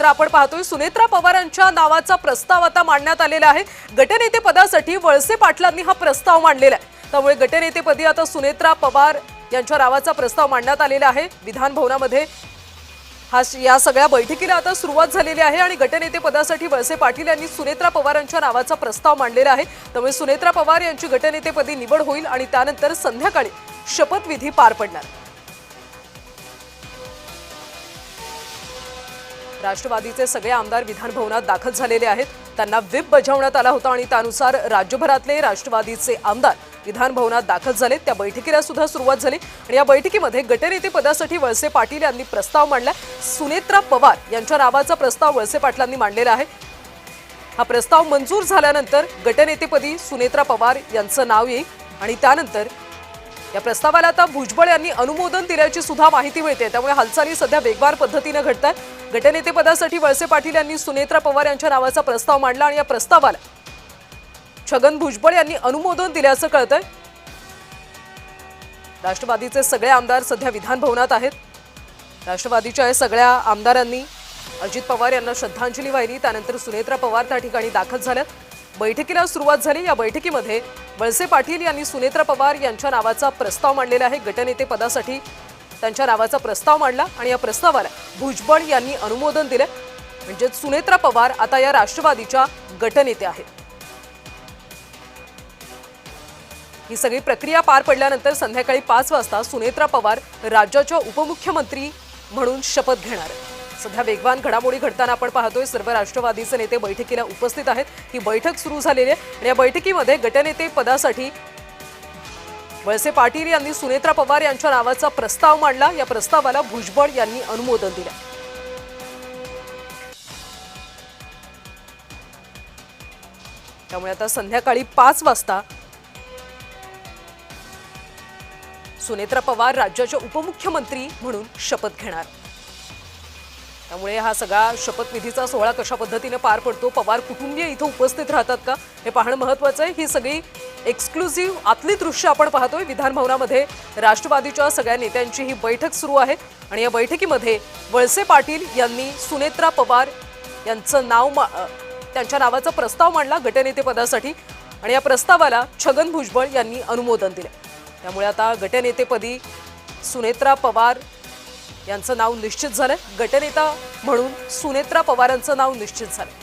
मात्र आपण पाहतोय सुनेत्रा पवारांच्या नावाचा प्रस्ताव आता मांडण्यात आलेला आहे। गटनेते पदासाठी वळसे पाटलांनी हा प्रस्ताव मांडलेला आहे। त्यामुळे गटनेतेपदी आता सुनेत्रा पवार यांच्या नावाचा प्रस्ताव मांडण्यात आलेला आहे। विधान भवनामध्ये या सगळ्या बैठकीला आता सुरुवात झालेली आहे आणि गटनेते पदासाठी वळसे पाटील यांनी सुनेत्रा पवारांच्या नावाचा प्रस्ताव मांडलेला आहे। त्यामुळे सुनेत्रा पवार यांची गटनेतेपदी निवड होईल आणि त्यानंतर संध्याकाळी शपथविधी पार पडणार। राष्ट्रवादीचे सगळे आमदार विधान भवनात दाखल झालेले आहेत। त्यांना व्हिप बजावण्यात आला होता आणि त्यानुसार राज्यभरातले राष्ट्रवादीचे आमदार विधान भवनात दाखल झाले। त्या बैठकीला सुद्धा सुरुवात झाली आणि या बैठकीमध्ये गटनेते पदासाठी वळसे पाटील यांनी प्रस्ताव मांडला। सुनेत्रा पवार यांच्या नावाचा प्रस्ताव वळसे पाटलांनी मांडलेला आहे। हा प्रस्ताव मंजूर झाल्यानंतर गटनेतेपदी सुनेत्रा पवार यांचं नाव येईल आणि त्यानंतर या प्रस्तावाला आता भुजबळ यांनी अनुमोदन दिल्याची सुद्धा माहिती मिळते। त्यामुळे हालचाली सध्या वेगवान पद्धतीने घडतात। गटनेते पदासाठी वळसे पाटील यांनी सुनेत्रा पवार यांच्या नावाचा प्रस्ताव मांडला आणि या प्रस्तावाला छगन भुजबळ यांनी अनुमोदन दिल्याचं कळतंय। राष्ट्रवादीचे सगळे आमदार सध्या विधान भवनात आहेत। राष्ट्रवादीच्या सगळ्या आमदारांनी अजित पवार यांना श्रद्धांजली वाहिली। त्यानंतर सुनेत्रा पवार त्या ठिकाणी दाखल झाल्यात। बैठकीला सुरुवात झाली। या बैठकीमध्ये वळसे पाटील यांनी सुनेत्रा पवार यांच्या नावाचा प्रस्ताव मांडलेला आहे। गटनेते पदासाठी त्यांच्या नावाचा प्रस्ताव मांडला आणि या प्रस्तावाला भुजबळ यांनी अनुमोदन दिले। म्हणजे सुनेत्रा पवार आता या राष्ट्रवादीच्या गटनेते आहेत। ही सगळी प्रक्रिया पार पडल्यानंतर संध्याकाळी 5 वाजता सुनेत्रा पवार राज्याच्या उपमुख्यमंत्री म्हणून शपथ घेणार आहेत। सध्या वेगवान घडामोडी घडताना आपण पाहतोय सर्व राष्ट्रवादीचे नेते बैठकीला उपस्थित आहेत। ही बैठक सुरू झालेली आहे आणि या बैठकीमध्ये गटनेते पदासाठी वळसे पाटील यांनी सुनेत्रा पवार यांच्या नावाचा प्रस्ताव मांडला। या प्रस्तावाला भुजबळ यांनी अनुमोदन दिले। त्यामुळे आता संध्याकाळी 5 वाजता सुनेत्रा पवार राज्याचे उपमुख्यमंत्री म्हणून शपथ घेणार। त्यामुळे हा सगळा शपथविधीचा सोहळा कशा पद्धतीने पार पडतो, पवार कुटुंबीय इथे उपस्थित राहतात का हे पाहणं महत्त्वाचं आहे। ही सगळी एक्सक्लुझिव्ह आतली दृश्य आपण पाहतोय। विधान भवनामध्ये राष्ट्रवादीच्या सगळ्या नेत्यांची ही बैठक सुरू आहे आणि या बैठकीमध्ये वळसे पाटील यांनी सुनेत्रा पवार यांचं नाव त्यांच्या नावाचा प्रस्ताव मांडला गटनेते पदासाठी आणि या प्रस्तावाला छगन भुजबळ यांनी अनुमोदन दिले। त्यामुळे आता गटनेतेपदी सुनेत्रा पवार यांचं नाव निश्चित झालंय। गटनेता म्हणून सुनेत्रा पवारांचं नाव निश्चित झालंय।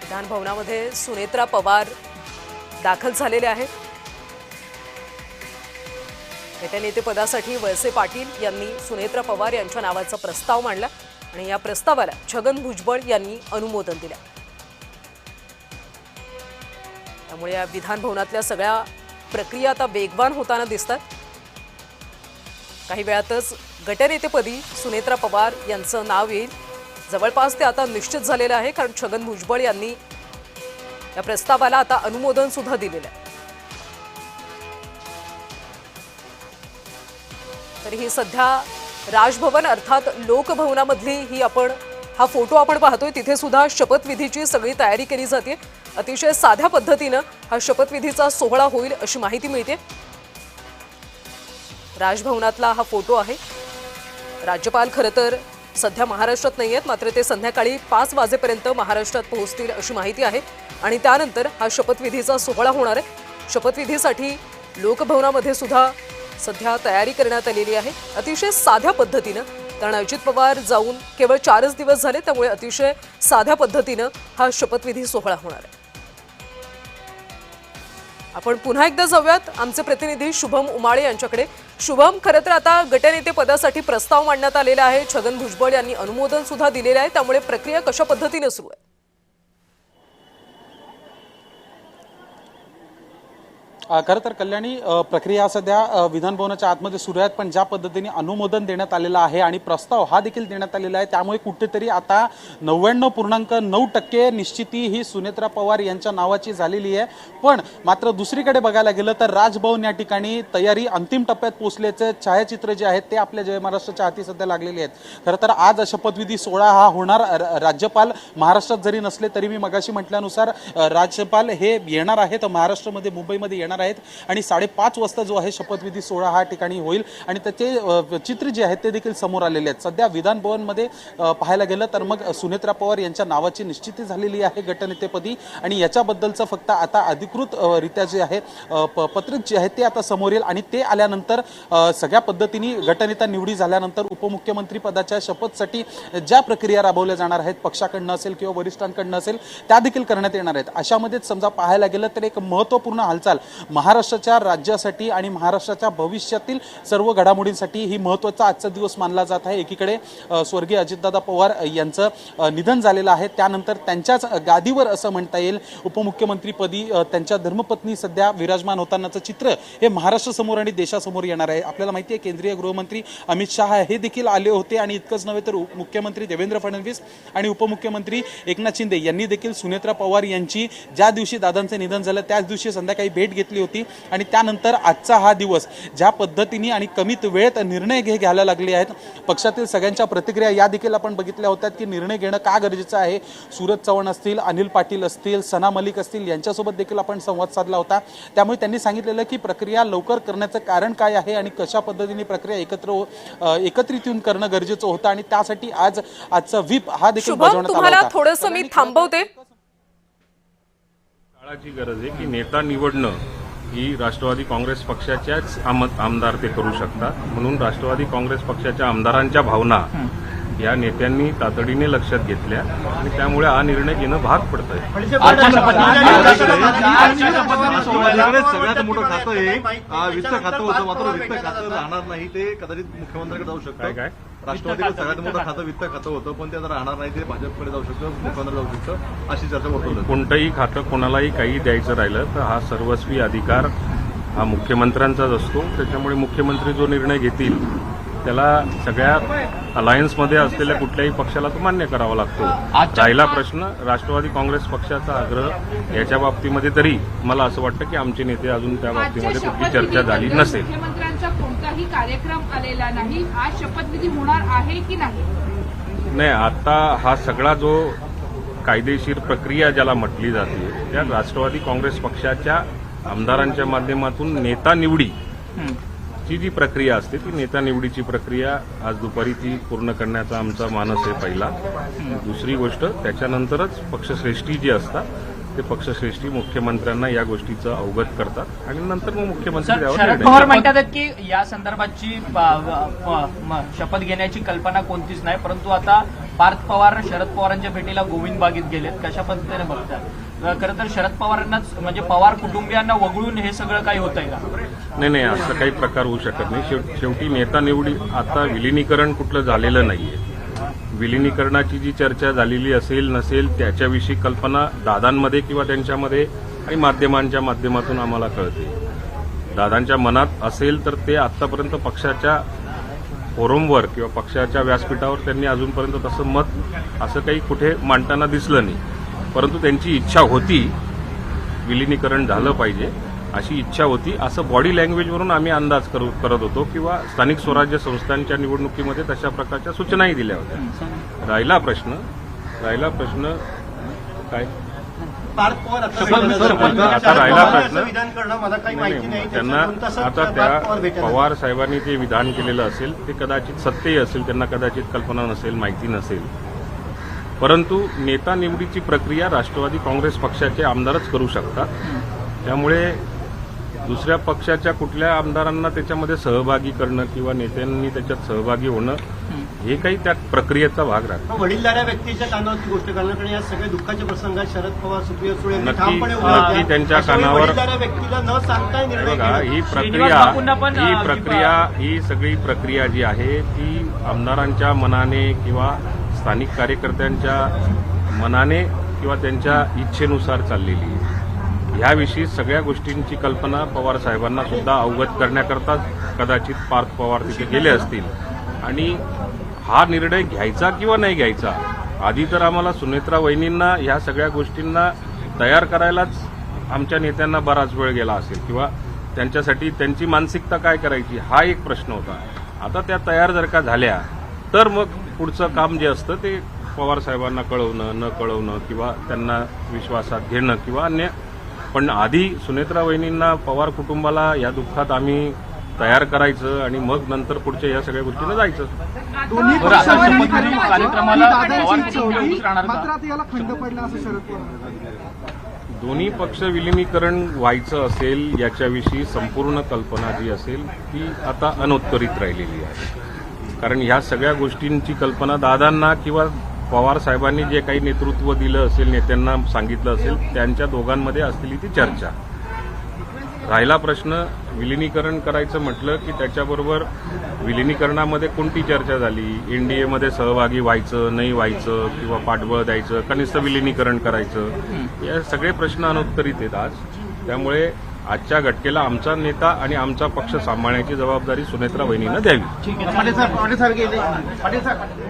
विधान भवनामध्ये सुनेत्रा पवार दाखल झालेले आहेत। गटनेते पदासाठी वळसे पाटील यांनी सुनेत्रा पवार यांच्या नावाचा प्रस्ताव मांडला आणि या प्रस्तावाला छगन भुजबळ यांनी अनुमोदन दिले। त्यामुळे या विधान भवनातल्या सगळ्या प्रक्रिया आता वेगवान होताना दिसतात। काही वेळातच गटनेतेपदी सुनेत्रा पवार यांचं नाव येईल। जवळपास ते आता निश्चित झालेलं आहे कारण छगन भुजबळ यांनी या प्रस्तावाला आता अनुमोदन सुद्धा दिलेलं आहे। तर ही सध्या राजभवन अर्थात लोकभवनामधली ही हा फोटो आपण पाहतोय। तिथे सुद्धा शपथविधीची सगळी तयारी केली जाते। अतिशय साध्या पद्धतीने हा शपथविधीचा सोहळा होईल अशी माहिती मिळते। राजभवनातला हा फोटो आहे। राज्यपाल खरं तर सध्या महाराष्ट्रात नाही आहेत, मात्र ते संध्याकाळी 5 वाजेपर्यंत महाराष्ट्रात पोहोचतील अशी माहिती आहे आणि त्यानंतर हा शपथविधीचा सोहळा होणार आहे। शपथविधीसाठी लोकभवनामध्ये सुद्धा सध्या तयारी करण्यात आलेली आहे अतिशय साध्या पद्धतीने, कारण अजित पवार जाऊन केवळ 4च दिवस झाले। त्यामुळे अतिशय साध्या पद्धतीने हा शपथविधी सोहळा होणार आहे। आपण पुन्हा एकदा जाऊयात आमचे प्रतिनिधी शुभम उमाळे यांच्याकडे। शुभम, खरं तर आता गटनेते पदासाठी प्रस्ताव मांडण्यात आलेला आहे। छगन भुजबळ यांनी अनुमोदन सुद्धा दिलेलं आहे। त्यामुळे प्रक्रिया कशा पद्धतीने सुरू आहे? खरं तर कल्याणी, प्रक्रिया सध्या विधान भवनाच्या आतमध्ये सुरू आहेत, पण ज्या पद्धतीने अनुमोदन देण्यात आलेलं आहे आणि प्रस्ताव हा देखील देण्यात आलेला आहे त्यामुळे कुठेतरी आता 99.9% निश्चिती ही सुनेत्रा पवार यांच्या नावाची झालेली आहे। पण मात्र दुसरीकडे बघायला गेलं तर राजभवन या ठिकाणी तयारी अंतिम टप्प्यात पोहोचल्याचे छायाचित्र जे आहेत ते आपल्या जय महाराष्ट्राच्या हाती सध्या लागलेले आहेत। खरं तर आज शपथविधी सोहळा हा होणार। राज्यपाल महाराष्ट्रात जरी नसले तरी मी मगाशी म्हटल्यानुसार राज्यपाल हे येणार आहेत, महाराष्ट्रामध्ये मुंबईमध्ये येणार येणार आहेत आणि 5:30 वाजता जो आहे शपथविधी सोहळा हा ठिकाणी होईल आणि त्याचे चित्र जे आहेत ते देखील समोर आलेले आहेत. सध्या विधान भवनमध्ये पाहायला गेलं तर मग सुनेत्रा पवार यांच्या नावाची निश्चिती झालेली आहे गटनेतेपदी आणि याच्याबद्दलचं फक्त आता अधिकृत रित्या जे आहे पत्रक जे आहे ते आता समोर येईल आणि ते आल्यानंतर सगळ्या पद्धतीने गटनेता निवडी झाल्यानंतर उपमुख्यमंत्री पदाच्या शपथसाठी ज्या प्रक्रिया राबवल्या जाणार आहेत पक्षाकडनं असेल किंवा वरिष्ठांकडनं असेल त्या देखील करण्यात येणार आहेत. अशामध्येच समजा पाहायला गेलं तर एक महत्त्वपूर्ण हालचाल महाराष्ट्राच्या राज्यासाठी आणि महाराष्ट्राच्या भविष्यातील सर्व घडामोडींसाठी ही महत्त्वाचा आजचा दिवस मानला जात आहे. एकीकडे स्वर्गीय अजितदादा पवार यांचं निधन झालेलं आहे, त्यानंतर त्यांच्याच गादीवर असं म्हणता येईल उपमुख्यमंत्रीपदी त्यांच्या धर्मपत्नी सध्या विराजमान होतानाचं चित्र हे महाराष्ट्रासमोर आणि देशासमोर येणार आहे. आपल्याला माहिती आहे केंद्रीय गृहमंत्री अमित शहा हे देखील आले होते आणि इतकंच नव्हे तर मुख्यमंत्री देवेंद्र फडणवीस आणि उपमुख्यमंत्री एकनाथ शिंदे यांनी देखील सुनेत्रा पवार यांची ज्या दिवशी दादांचं निधन झालं त्याच दिवशी संध्याकाळी भेट घेतली होती आणि त्यानंतर आजचा हा दिवस ज्या पद्धतीने आणि कमीत वेळेत निर्णय घ्यायला लागले आहेत पक्षातील सगळ्यांच्या प्रतिक्रिया या देखील आपण बघितल्या होत्या की निर्णय घेणं का गरजेचं आहे. सूरज चव्हाण असतील, अनिल पाटील असतील, सना मलिक असतील यांच्यासोबत देखील आपण संवाद साधला होता. त्यामुळे त्यांनी सांगितलेलं की प्रक्रिया लवकर करण्याचं कारण काय आहे आणि कशा पद्धतीने प्रक्रिया एकत्रित येऊन करणं गरजेचं होतं आणि त्यासाठी आजचा व्हीप हा देखील बजावण्यात आला होता. थोडंसं मी थांबवते. काळाची गरज आहे की नेता निवडणं ही राष्ट्रवादी काँग्रेस पक्षाच्याच आमदार ते करू शकतात. म्हणून राष्ट्रवादी काँग्रेस पक्षाच्या आमदारांच्या भावना या नेत्यांनी तातडीने लक्षात घेतल्या आणि त्यामुळे हा निर्णय घेणं भाग पडतंय. सगळ्यात मोठं खातं हे वित्त खातं होतं, मात्र वित्त खातं राहणार नाही, ते कदाचित मुख्यमंत्र्याकडे जाऊ शकतं. काय राष्ट्रवादीकडे सगळ्यात मोठं खातं वित्त खातं होतं पण ते आता राहणार नाही, ते भाजपकडे जाऊ शकतं, मुख्यमंत्री जाऊ शकतं अशी चर्चा होत. कोणतंही खातं कोणालाही काही द्यायचं राहिलं तर हा सर्वस्वी अधिकार हा मुख्यमंत्र्यांचाच असतो. त्याच्यामुळे मुख्यमंत्री जो निर्णय घेतील त्याला सगळ्या अलायन्समध्ये असलेल्या कुठल्याही पक्षाला तो मान्य करावा लागतो. राहिला प्रश्न राष्ट्रवादी काँग्रेस पक्षाचा आग्रह याच्या बाबतीमध्ये तरी मला असं वाटतं की आमचे नेते अजून त्या बाबतीमध्ये कुठली चर्चा झाली नसेल. मुख्यमंत्र्यांचा कोणताही कार्यक्रम आलेला नाही, आज शपथविधी होणार आहे की नाही? आता हा सगळा जो कायदेशीर प्रक्रिया ज्याला म्हटली जाते त्या राष्ट्रवादी काँग्रेस पक्षाच्या आमदारांच्या माध्यमातून नेता निवडी ची जी प्रक्रिया असते ती नेता निवडीची प्रक्रिया आज दुपारी ती पूर्ण करण्याचा आमचा मानस आहे पहिला. दुसरी गोष्ट त्याच्यानंतरच पक्षश्रेष्ठी जी असतात ते पक्षश्रेष्ठी मुख्यमंत्र्यांना या गोष्टीचं अवगत करतात आणि नंतर मग मुख्यमंत्री शरद पवार म्हणतात की या संदर्भाची शपथ घेण्याची कल्पना कोणतीच नाही, परंतु आता पार्थ पवार शरद पवारांच्या भेटीला गोविंद बागेत गेलेत. कशा पद्धतीने बघतात? खरं तर शरद पवारांनाच म्हणजे पवार कुटुंबियांना वगळून हे सगळं काही होत आहे का? नाही असं काही प्रकार होऊ शकत नाही. शेवटी नेता निवडी आता विलिनीकरण कुठलं झालेलं नाहीये. विलिनीकरणाची जी चर्चा झालेली असेल नसेल त्याच्याविषयी कल्पना दादांमध्ये किंवा त्यांच्यामध्ये आणि माध्यमांच्या माध्यमातून आम्हाला कळते. दादांच्या मनात असेल तर ते आतापर्यंत पक्षाच्या फोरमवर किंवा पक्षाच्या व्यासपीठावर त्यांनी अजूनपर्यंत तसं मत असं काही कुठे मांडताना दिसलं नाही. परंतु त्यांची इच्छा होती विलिनीकरण झालं पाहिजे अशी इच्छा होती असं बॉडी लँग्वेजवरून आम्ही अंदाज करत होतो किंवा स्थानिक स्वराज्य संस्थांच्या निवडणुकीमध्ये तशा प्रकारच्या सूचनाही दिल्या होत्या. राहिला प्रश्न काय आता राहिला प्रश्न त्यांना आता त्या पवार साहेबांनी जे विधान केलेलं असेल ते कदाचित सत्यही असेल, त्यांना कदाचित कल्पना नसेल, माहिती नसेल. परंतु नेता निवडीची प्रक्रिया राष्ट्रवादी काँग्रेस पक्षाचे आमदारच करू शकतात. त्यामुळे दुसऱ्या पक्षाच्या कुठल्या आमदारांना त्याच्यामध्ये सहभागी करणं किंवा नेत्यांनी त्याच्यात सहभागी होणं हे काही त्या प्रक्रियेचा भाग राहतो. वडीलधाऱ्या व्यक्तीच्या कानावरची गोष्ट करण्याकडे या सगळ्या दुःखाच्या प्रसंगात शरद पवार सुप्रिया सुळे नक्की त्यांच्या कानावर व्यक्तीला न सांगता बघा ही सगळी प्रक्रिया जी आहे ती आमदारांच्या मनाने किंवा स्थानिक कार्यकर्त्यांच्या मनाने किंवा त्यांच्या इच्छेनुसार चाललेली आहे. ह्याविषयी सगळ्या गोष्टींची कल्पना पवार साहेबांना सुद्धा अवगत करण्याकरता कदाचित पार्थ पवार तिथे गेले असतील आणि हा निर्णय घ्यायचा किंवा नाही घ्यायचा आधी तर आम्हाला सुनेत्रा वहिनींना ह्या सगळ्या गोष्टींना तयार करायलाच आमच्या नेत्यांना बराच वेळ गेला असेल किंवा त्यांच्यासाठी त्यांची मानसिकता काय करायची हा एक प्रश्न होता. आता त्या तयार जर का झाल्या तर मग पुढचं काम जे असतं ते पवार साहेबांना कळवणं न कळवणं किंवा त्यांना विश्वासात घेणं किंवा अन्य पण आधी सुनेत्रा वहिनींना, पवार कुटुंबाला या दुःखात आम्ही तयार करायचं आणि मग नंतर पुढच्या या सगळ्या गोष्टींना जायचं. बरं, आता शपथविधी कार्यक्रमाला पवार कुटुंबीय उपस्थित राहणार का? दोन्ही पक्ष विलिनीकरण व्हायचं असेल याच्याविषयी संपूर्ण कल्पना जी असेल ती आता अनौत्तरित राहिलेली आहे. कारण ह्या सगळ्या गोष्टींची कल्पना दादांना किंवा पवार साहेबांनी जे काही नेतृत्व दिलं असेल, नेत्यांना सांगितलं असेल, त्यांच्या दोघांमध्ये असलेली ती चर्चा. राहिला प्रश्न विलिनीकरण करायचं म्हटलं की त्याच्याबरोबर विलिनीकरणामध्ये कोणती चर्चा झाली, एनडीएमध्ये सहभागी व्हायचं नाही व्हायचं किंवा पाठबळ द्यायचं का नुसतं विलिनीकरण करायचं, या सगळे प्रश्न अनउत्तरित आहेत आज. त्यामुळे आजच्या घटकेला आमचा नेता आणि आमचा पक्ष सांभाळण्याची जबाबदारी सुनेत्रा वहिनीनं द्यावी.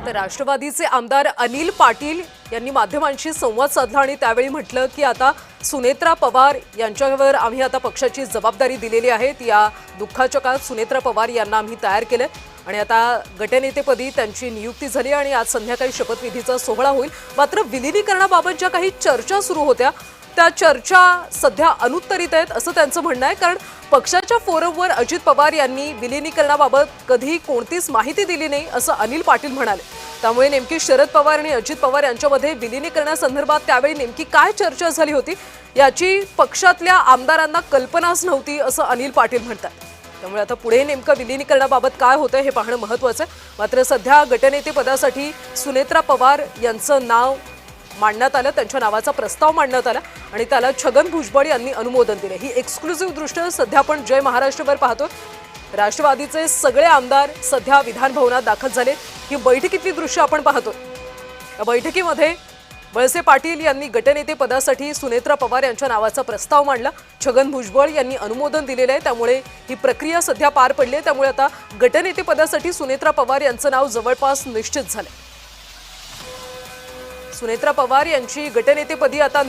तर राष्ट्रवादीचे आमदार अनिल पाटील यांनी माध्यमांशी संवाद साधला आणि त्यावेळी म्हटलं की आता सुनेत्रा पवार यांच्यावर आम्ही आता पक्षाची जबाबदारी दिलेली आहे. या दुःखाच्या काळात सुनेत्रा पवार यांना आम्ही तयार केलं आणि आता गटनेतेपदी त्यांची नियुक्ती झाली आणि आज संध्याकाळी शपथविधीचा सोहळा होईल. मात्र विलिनीकरणाबाबत ज्या काही चर्चा सुरू होत्या त्या चर्चा सध्या अनुत्तरित आहेत असं त्यांचं म्हणणं आहे. कारण पक्षाच्या फोरमवर अजित पवार यांनी विलिनीकरणाबाबत कधी कोणतीच माहिती दिली नाही असं अनिल पाटील म्हणाले. त्यामुळे नेमकी शरद पवार आणि अजित पवार यांच्यामध्ये विलिनीकरणासंदर्भात त्यावेळी नेमकी काय चर्चा झाली होती याची पक्षातल्या आमदारांना कल्पनाच नव्हती असं अनिल पाटील म्हणतात. त्यामुळे आता पुढे नेमकं विलिनीकरणाबाबत काय होतं हे पाहणं महत्त्वाचं आहे. मात्र सध्या गटनेतेपदासाठी सुनेत्रा पवार यांचं नाव मांडण्यात आलं, त्यांच्या नावाचा प्रस्ताव मांडण्यात आला आणि त्याला छगन भुजबळ यांनी अनुमोदन दिले. ही एक्सक्लुझिव्ह दृष्ट सध्या आपण जय महाराष्ट्रभर पाहतो. राष्ट्रवादीचे सगळे आमदार सध्या विधान भवनात दाखल झाले. ही बैठकीतली दृश्य आपण पाहतो. या बैठकीमध्ये वळसे पाटील यांनी गटनेते पदासाठी सुनेत्रा पवार यांच्या नावाचा प्रस्ताव मांडला. छगन भुजबळ यांनी अनुमोदन दिलेलं आहे. त्यामुळे ही प्रक्रिया सध्या पार पडली आहे. त्यामुळे आता गटनेते पदासाठी सुनेत्रा पवार यांचं नाव जवळपास निश्चित झालं. सुनेत्रा पवार यांची गटनेतेपदी आता